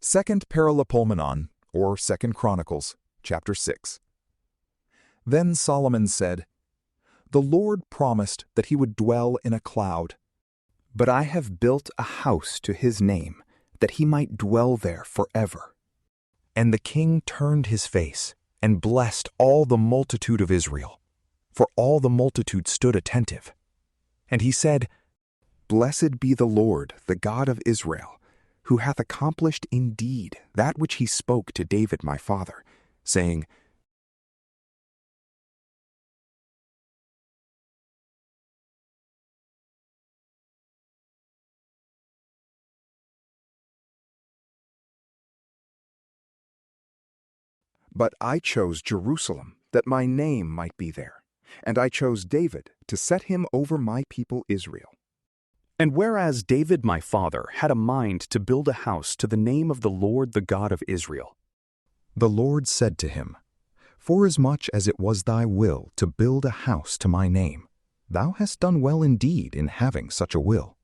2nd Paralipomenon, or 2nd Chronicles, chapter 6. Then Solomon said, "The Lord promised that he would dwell in a cloud. But I have built a house to his name, that he might dwell there forever." And the king turned his face, and blessed all the multitude of Israel, for all the multitude stood attentive. And he said, "Blessed be the Lord, the God of Israel, who hath accomplished indeed that which he spoke to David my father, saying, But I chose Jerusalem, that my name might be there, and I chose David to set him over my people Israel. And whereas David my father had a mind to build a house to the name of the Lord the God of Israel, the Lord said to him, Forasmuch as it was thy will to build a house to my name, thou hast done well indeed in having such a will.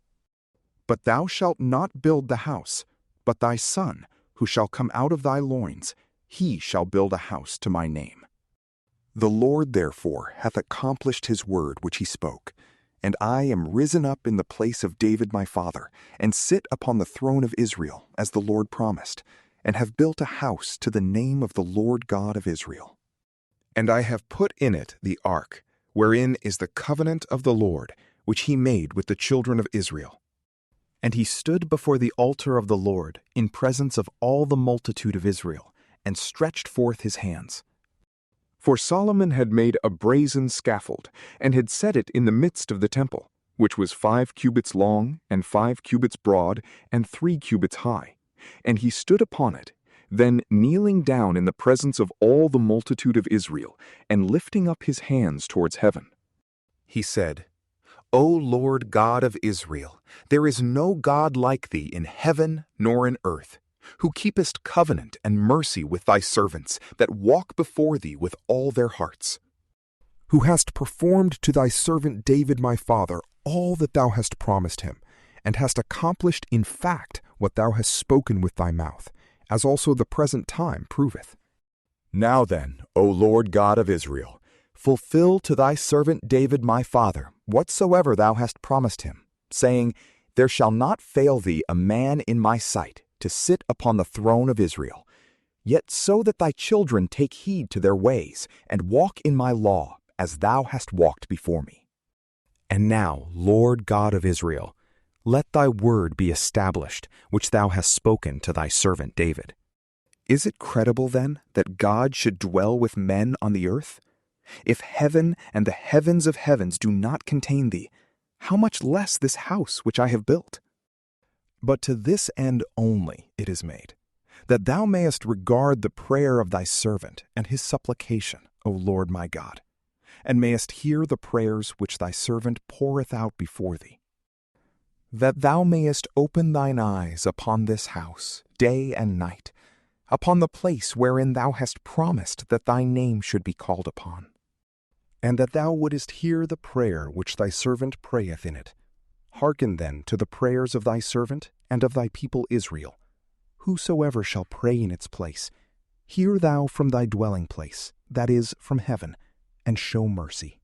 But thou shalt not build the house, but thy son, who shall come out of thy loins, he shall build a house to my name. The Lord therefore hath accomplished his word which he spoke, and I am risen up in the place of David my father, and sit upon the throne of Israel, as the Lord promised, and have built a house to the name of the Lord God of Israel. And I have put in it the ark, wherein is the covenant of the Lord, which he made with the children of Israel. And he stood before the altar of the Lord, in presence of all the multitude of Israel, and stretched forth his hands. For Solomon had made a brazen scaffold, and had set it in the midst of the temple, which was 5 cubits long, and 5 cubits broad, and 3 cubits high. And he stood upon it. Then kneeling down in the presence of all the multitude of Israel, and lifting up his hands towards heaven, he said, O Lord God of Israel, there is no God like thee in heaven nor in earth, who keepest covenant and mercy with thy servants that walk before thee with all their hearts, who hast performed to thy servant David my father all that thou hast promised him, and hast accomplished in fact what thou hast spoken with thy mouth, as also the present time proveth. Now then, O Lord God of Israel, fulfill to thy servant David my father whatsoever thou hast promised him, saying, There shall not fail thee a man in my sight to sit upon the throne of Israel, yet so that thy children take heed to their ways, and walk in my law, as thou hast walked before me. And now, Lord God of Israel, let thy word be established, which thou hast spoken to thy servant David. Is it credible then that God should dwell with men on the earth? If heaven and the heavens of heavens do not contain thee, how much less this house which I have built? But to this end only it is made, that thou mayest regard the prayer of thy servant and his supplication, O Lord my God, and mayest hear the prayers which thy servant poureth out before thee, that thou mayest open thine eyes upon this house day and night, upon the place wherein thou hast promised that thy name should be called upon, and that thou wouldest hear the prayer which thy servant prayeth in it. Hearken then to the prayers of thy servant and of thy people Israel. Whosoever shall pray in its place, hear thou from thy dwelling place, that is, from heaven, and show mercy.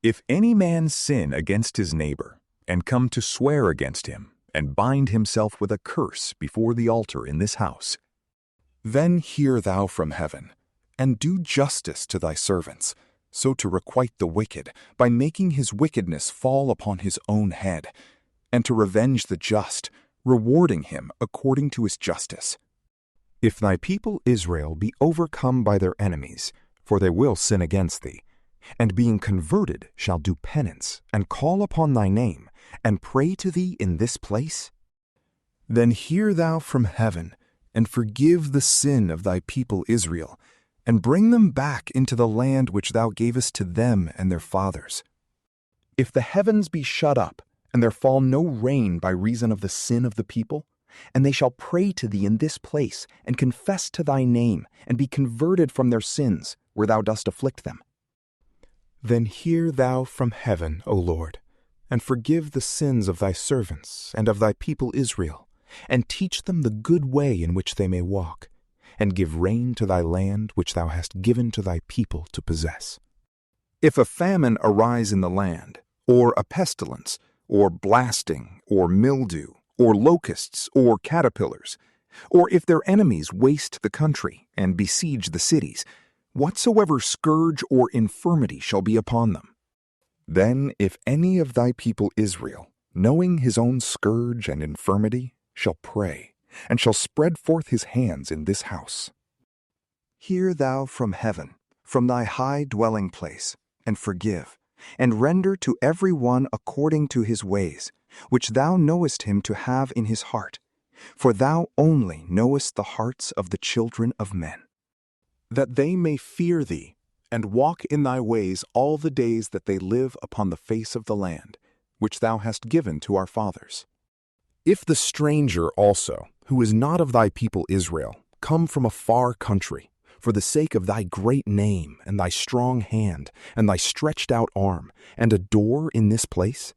If any man sin against his neighbor, and come to swear against him, and bind himself with a curse before the altar in this house, then hear thou from heaven, and do justice to thy servants, so to requite the wicked, by making his wickedness fall upon his own head, and to revenge the just, rewarding him according to his justice. If thy people Israel be overcome by their enemies, for they will sin against thee, and being converted shall do penance, and call upon thy name, and pray to thee in this place, then hear thou from heaven, and forgive the sin of thy people Israel, and bring them back into the land which thou gavest to them and their fathers. If the heavens be shut up, and there fall no rain by reason of the sin of the people, and they shall pray to thee in this place, and confess to thy name, and be converted from their sins, where thou dost afflict them, then hear thou from heaven, O Lord, and forgive the sins of thy servants and of thy people Israel, and teach them the good way in which they may walk, and give rain to thy land which thou hast given to thy people to possess. If a famine arise in the land, or a pestilence, or blasting, or mildew, or locusts, or caterpillars, or if their enemies waste the country and besiege the cities, whatsoever scourge or infirmity shall be upon them. Then if any of thy people Israel, knowing his own scourge and infirmity, shall pray, and shall spread forth his hands in this house, hear thou from heaven, from thy high dwelling place, and forgive, and render to every one according to his ways, which thou knowest him to have in his heart. For thou only knowest the hearts of the children of men, that they may fear thee, and walk in thy ways all the days that they live upon the face of the land, which thou hast given to our fathers. If the stranger also, who is not of thy people Israel, come from a far country, for the sake of thy great name, and thy strong hand, and thy stretched out arm, and adore in this place,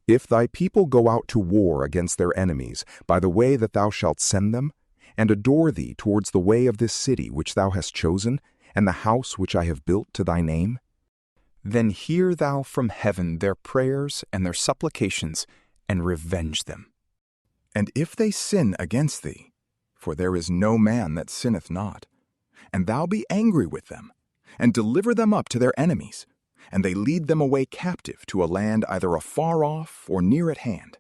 if thy people go out to war against their enemies by the way that thou shalt send them, and adore thee towards the way of this city which thou hast chosen, and the house which I have built to thy name, then hear thou from heaven their prayers and their supplications, and revenge them. And if they sin against thee, for there is no man that sinneth not, and thou be angry with them, and deliver them up to their enemies, and they lead them away captive to a land either afar off or near at hand,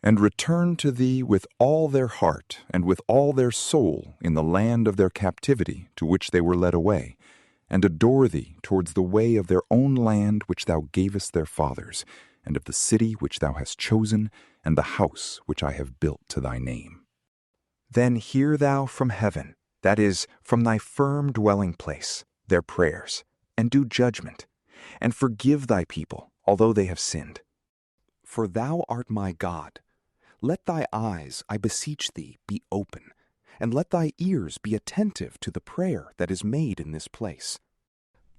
and return to thee with all their heart and with all their soul in the land of their captivity to which they were led away, and adore thee towards the way of their own land which thou gavest their fathers, and of the city which thou hast chosen, and the house which I have built to thy name. Then hear thou from heaven, that is, from thy firm dwelling place, their prayers, and do judgment, and forgive thy people, although they have sinned. For thou art my God. Let thy eyes, I beseech thee, be open, and let thy ears be attentive to the prayer that is made in this place.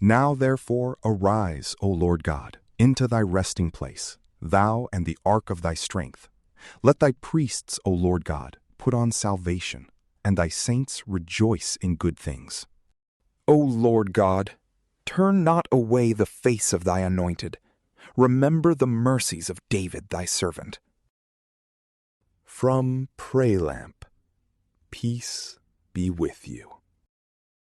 Now therefore arise, O Lord God, into thy resting place, thou and the ark of thy strength. Let thy priests, O Lord God, put on salvation, and thy saints rejoice in good things. O Lord God, turn not away the face of thy anointed. Remember the mercies of David thy servant. From PrayLamp, peace be with you.